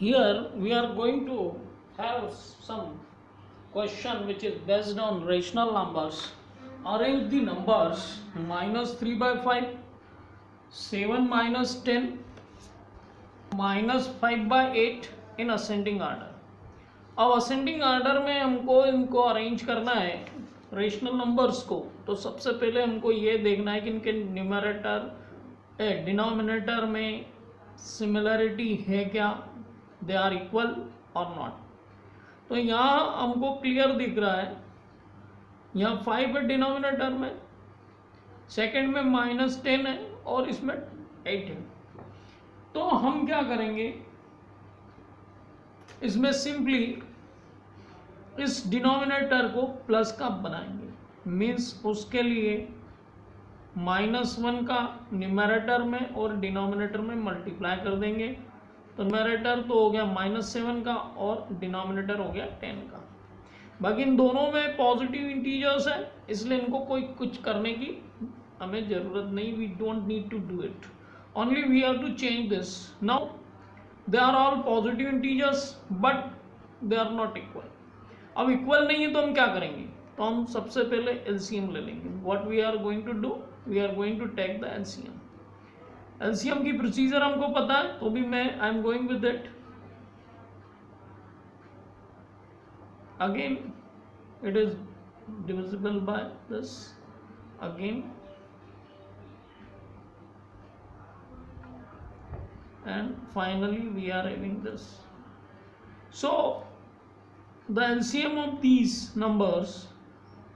Here we are going to have some question which is based on rational numbers. Arrange the numbers minus 3 by 5, 7 minus 10, minus 5 by 8 in ascending order. अब ascending order में हमको इनको arrange करना है rational numbers को. तो सबसे पहले हमको ये देखना है कि इनके न्यूमरेटर डिनोमिनेटर में सिमिलरिटी है क्या, दे आर इक्वल और नॉट. तो यहाँ हमको क्लियर दिख रहा है, यहाँ 5 है डिनोमिनेटर में, सेकंड में -10 है और इसमें 8 है. तो हम क्या करेंगे, इसमें सिंपली इस डिनोमिनेटर को प्लस का बनाएंगे. मीन्स उसके लिए -1 का न्यूमरेटर में और डिनोमिनेटर में मल्टीप्लाई कर देंगे. तो न्यूमरेटर तो हो गया -7 का और डिनोमिनेटर हो गया 10 का. बाकी इन दोनों में पॉजिटिव इंटीजर्स है, इसलिए इनको कोई कुछ करने की हमें ज़रूरत नहीं. We don't need to do it, only we have to change this. Now they are all positive integers but they are not equal. अब इक्वल नहीं है तो हम क्या करेंगे, तो हम सबसे पहले एलसीएम ले लेंगे. What we are going to do, we are going to take the LCM. LCM की प्रोसीजर हमको पता है, तो भी मैं I am going with it. Again it is divisible by this, again and finally we are having this. So the LCM of these numbers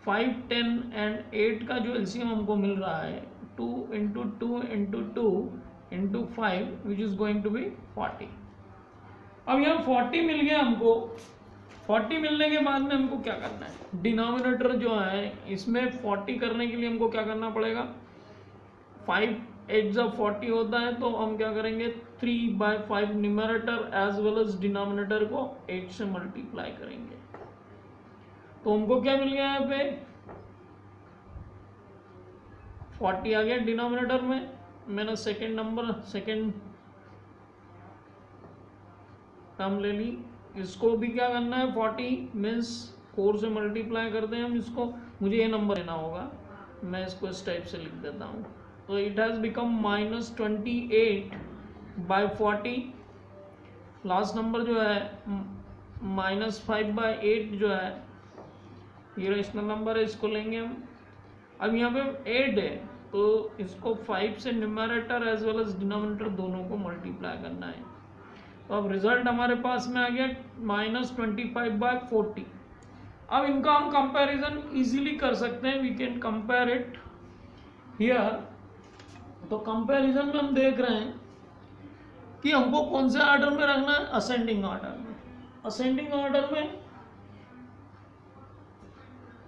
5, 10 and 8 का जो LCM हमको मिल रहा है 2 into 2 into 2 into 5 which is going to be 40. अब यहाँ 40 मिल गया हमको. 40 मिलने के बाद में हमको क्या करना है, डिनोमिनेटर जो है इसमें 40 करने के लिए हमको क्या करना पड़ेगा, 5 8 जब 40 होता है तो हम क्या करेंगे, 3 by 5 numerator as well as denominator को 8 से मल्टीप्लाई करेंगे. तो हमको क्या मिल गया, यहाँ पे 40 आ गया डिनोमिनेटर में. मैंने सेकंड नंबर सेकंड टर्म ले ली. इसको भी क्या करना है, 40 मीन्स 4 से मल्टीप्लाई करते हैं हम इसको. मुझे ये नंबर लेना होगा, मैं इसको इस टाइप से लिख देता हूँ. तो it has become -28 by 40. Last number जो है -5 by 8 जो है ये रेशनल नंबर है, इसको लेंगे हम. अब यहाँ पे 8 है तो इसको 5 से numerator as well as denominator दोनों को मल्टीप्लाई करना है. तो अब रिजल्ट हमारे पास में आ गया -25 by 40. अब इनका हम कंपैरिजन इजीली कर सकते हैं, we can compare it here. तो कंपैरिजन में हम देख रहे हैं कि हमको कौन से ऑर्डर में रखना है, असेंडिंग ऑर्डर में. असेंडिंग ऑर्डर में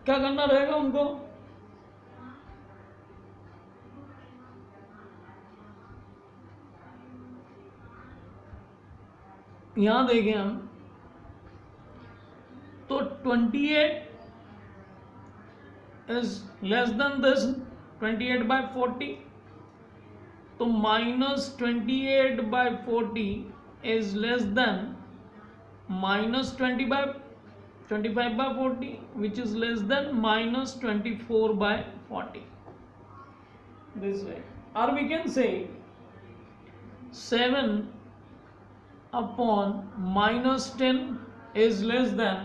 क्या करना रहेगा हमको, यहां देखें हम तो 28 is less than this 28 by 40. तो -28 by 40 is less than -25 by 40 which is less than -24 by 40. This way, or we can say 7 upon -10 is less than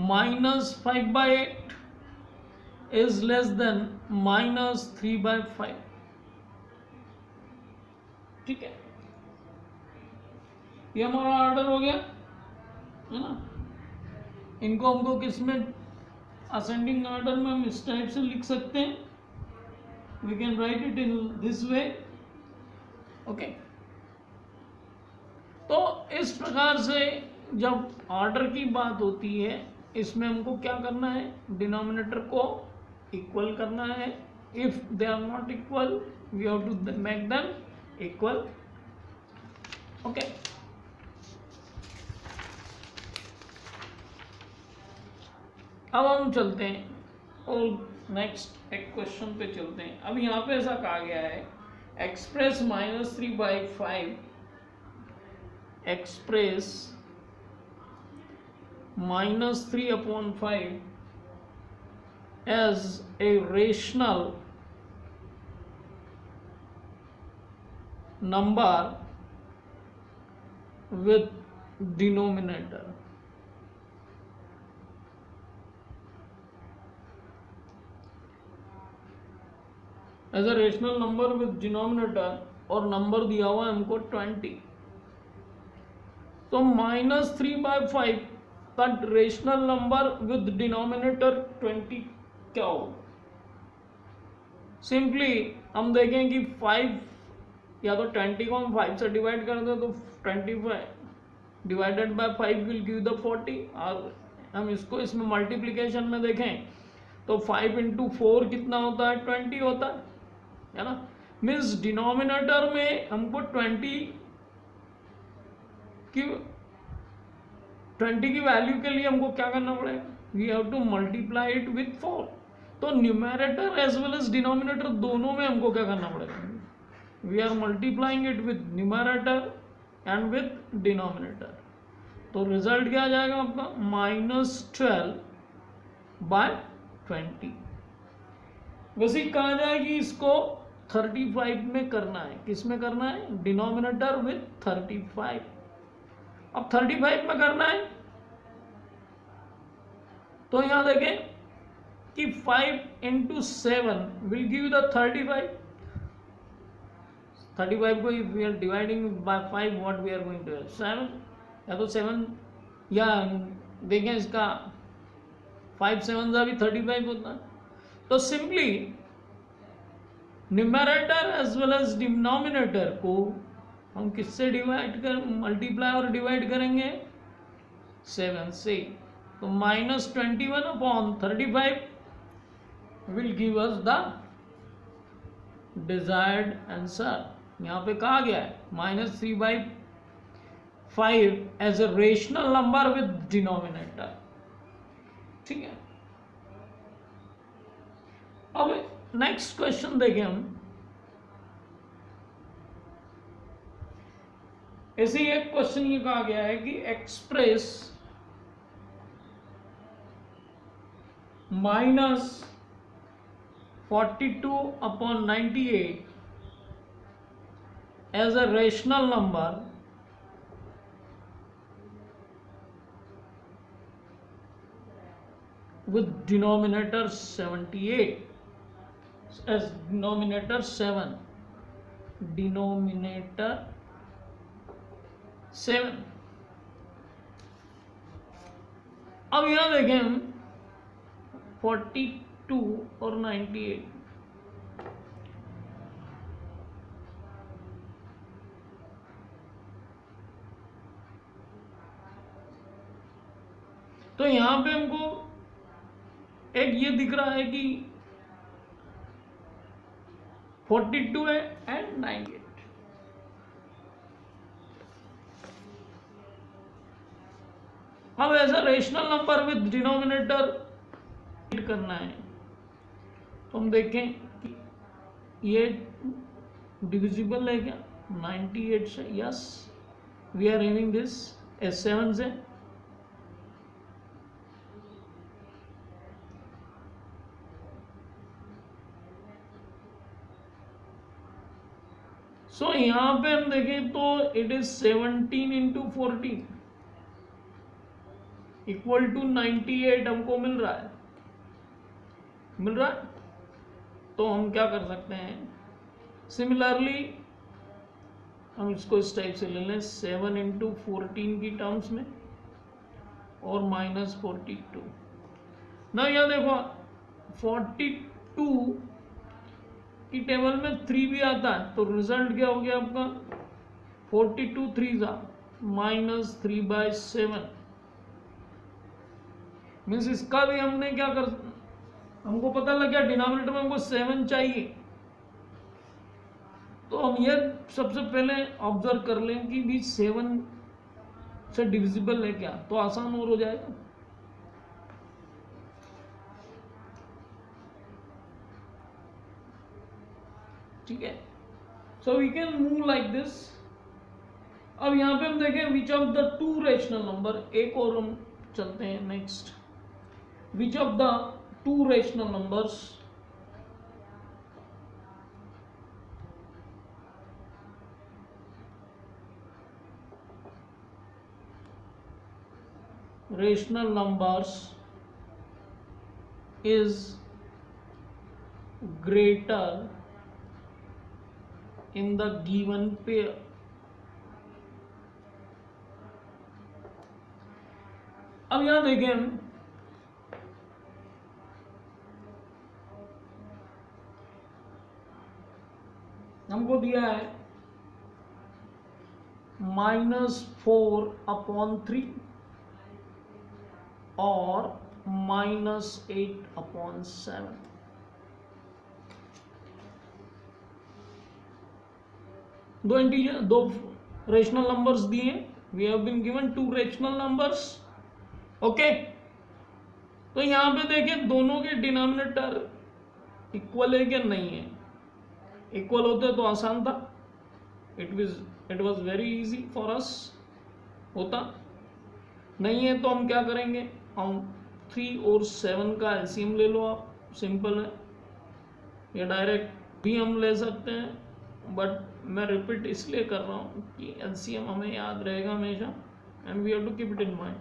-5 by 8 is less than -3 by 5. ठीक है, ये हमारा ऑर्डर हो गया है ना. इनको हमको किस में, असेंडिंग ऑर्डर में हम इस टाइप से लिख सकते हैं. We can write it in this way. Okay, तो इस प्रकार से जब ऑर्डर की बात होती है इसमें हमको क्या करना है, डिनोमिनेटर को इक्वल करना है. If they are not equal we have to make them equal. Okay, अब हम चलते हैं और नेक्स्ट एक क्वेश्चन पे चलते हैं. अब यहाँ पे ऐसा कहा गया है, express -3 by 5 express -3/5 as a rational number with denominator. As a rational number with denominator, और नंबर दिया हुआ है हमको 20, तो -3/5 का रेशनल नंबर विद डिनोमिनेटर 20 क्या होगा? सिंपली हम देखें कि 5 या तो 20 को हम 5 से डिवाइड कर दें तो 25 divided by 5 will give the 40, और हम इसको इसमें मल्टीप्लिकेशन में देखें तो 5 × 4 कितना होता है? 20 होता है ना। मीन्स डिनोमिनेटर में हमको 20 की वैल्यू के लिए हमको क्या करना पड़ेगा? We have to multiply it with 4। तो numerator as well as denominator दोनों में हमको क्या करना पड़ेगा? We are multiplying it with numerator and with denominator. तो रिजल्ट क्या आ जाएगा आपका? -12/20। वैसे ही कहा जाए कि इसको 35 में करना है। किस में करना है? Denominator with 35। अब 35 में करना है तो यहां देखें कि 5 × 7 विल गिव द 35। 35 को if we are dividing by 5 what we are going to 7, या तो 7, या देखें इसका 5 7 भी 35 होता है। तो simply numerator as well as denominator को हम किससे डिवाइड कर मल्टीप्लाई और डिवाइड करेंगे? 7 से। तो -21/35 will give us the desired answer. यहां पे कहा गया है -3/5 as a rational number with denominator. ठीक है, अब नेक्स्ट क्वेश्चन देखें हम। ऐसे ही एक क्वेश्चन ये कहा गया है कि express -42/98 as a rational number with denominator 78 as denominator 7, denominator 7। अब यहां देखें हम 42 और 98, तो यहां पे हमको एक ये दिख रहा है कि 42 है एंड 98। अब ऐसा रेशनल नंबर विद डिनोमिनेटर करना है तो हम देखें कि ये डिविजिबल है क्या? 98 से। Yes, we are having this as 7 से। सो यहां पे हम देखें तो इट इज 17 × 14 इक्वल टू 98 हमको मिल रहा है। तो हम क्या कर सकते हैं? सिमिलरली हम इसको इस टाइप से ले लें 7 × 14 की टर्म्स में और -42 ना। यहाँ देखो 42 की टेबल में 3 भी आता है, तो रिजल्ट क्या हो गया आपका? 42 3 -3/7। मीन्स इसका भी हमने क्या कर, हमको पता लग गया डिनोमिनेटर में हमको 7 चाहिए। तो हम ये सबसे पहले ऑब्जर्व कर लें कि भी 7 से डिविजिबल है क्या, तो आसान और हो जाएगा। ठीक है, so we can move like this अब यहाँ पे हम देखें which of the two rational number, एक और हम चलते हैं next, which of the two rational numbers is greater in the given pair. अब यहां देखें हमको दिया है -4/3 और -8/7। दो रेशनल नंबर्स दिए, we have been given two rational numbers. Okay, तो यहां पे देखिए दोनों के डिनोमिनेटर इक्वल है क्या, नहीं है। इक्वल होते तो आसान था, it was very easy for अस, होता नहीं है तो हम क्या करेंगे, हम 3 और 7 का एलसीएम ले लो आप, सिंपल है। या डायरेक्ट भी हम ले सकते हैं, बट मैं रिपीट इसलिए कर रहा हूँ कि एलसीएम हमें याद रहेगा हमेशा, and we have to keep it in mind.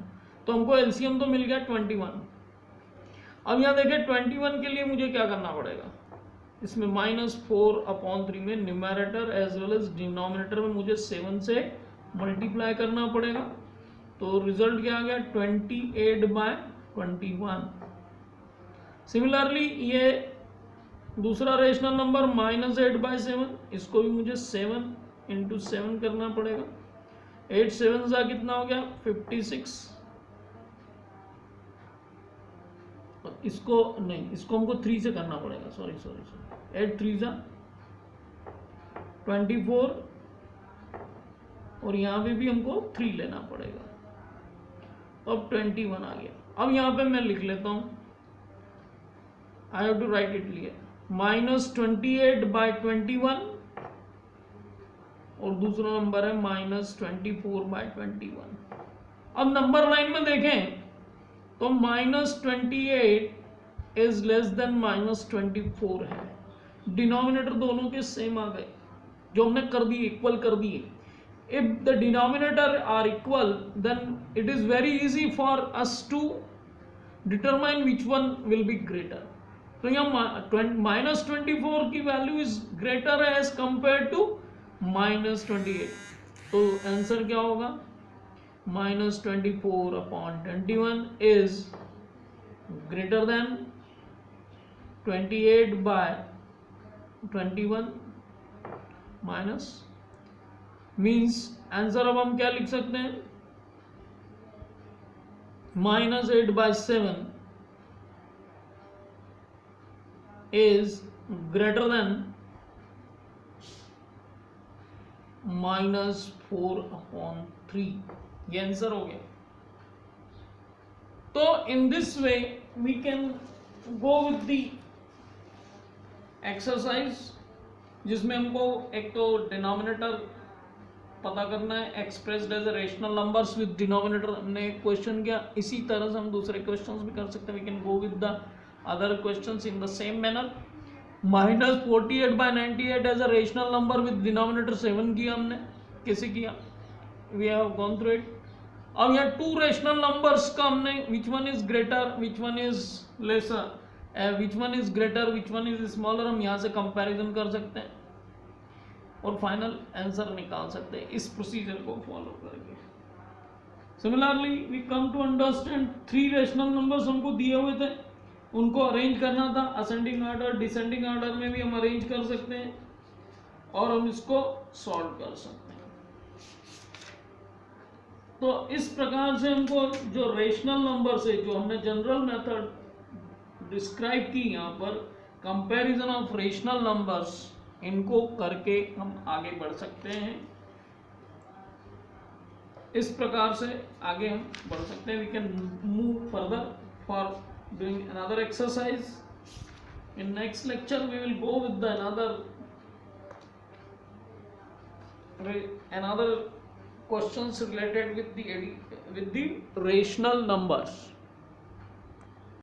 तो हमको एलसीएम तो मिल गया 21। अब यहाँ देखें 21 के लिए मुझे क्या करना पड़ेगा, इसमें -4/3 में numerator as well as denominator में मुझे 7 से मल्टीप्लाई करना पड़ेगा। तो रिजल्ट क्या आ गया, 28/21। सिमिलरली ये दूसरा रेशनल नंबर -8/7, इसको भी मुझे 7 × 7 करना पड़ेगा। 8 7 सा कितना हो गया, 56। इसको नहीं, इसको हमको 3 से करना पड़ेगा, सॉरी 8 3 सा 24, और यहाँ पे भी हमको 3 लेना पड़ेगा। तो अब 21 आ गया। अब यहाँ पे मैं लिख लेता हूँ, I have to write it clear, -28/21 और दूसरा नंबर है -24/21। अब नंबर लाइन में देखें तो -28 इज लेस देन -24 है। डिनोमिनेटर दोनों के सेम आ गए, जो हमने कर दिए, इक्वल कर दिए। If the denominator are equal then it is very easy for us to determine which one will be greater. तो यहाँ -24 की value is greater as compare to -28। तो आंसर क्या होगा, -24/21 is greater than 28/21 minus, means answer अब हम क्या लिख सकते हैं, -8/7 is greater than -4/3। ये आंसर हो गया। तो in this way we can go with the exercise, जिसमें हमको एक तो डिनोमिनेटर पता करना है, expressed as rational numbers with denominator हमने क्वेश्चन किया। इसी तरह से हम दूसरे क्वेश्चंस भी कर सकते हैं। We can go with the other questions in the same manner. -48/98 as a rational number with denominator 7 किया हमने, कैसे किया, we have gone through it. अब यहाँ टू रेशनल नंबर्स का हमने which one is greater which one is lesser, which one is greater which one is smaller, हम यहाँ से कंपैरिजन कर सकते हैं और फाइनल आंसर निकाल सकते हैं इस प्रोसीजर को फॉलो करके। Similarly we come to understand 3 rational numbers हमको दिए हुए थे, उनको अरेंज करना था। असेंडिंग ऑर्डर डिसेंडिंग ऑर्डर में भी हम अरेंज कर सकते हैं और हम इसको सॉल्व कर सकते हैं। तो इस प्रकार से हमको जो रेशनल नंबर से जो हमने जनरल मेथड डिस्क्राइब की यहाँ पर, कंपैरिजन ऑफ रेशनल नंबर्स, इनको करके हम आगे बढ़ सकते हैं। इस प्रकार से आगे हम बढ़ सकते हैं। We can move further for doing another exercise. In next lecture we will go with the another questions related with the rational numbers.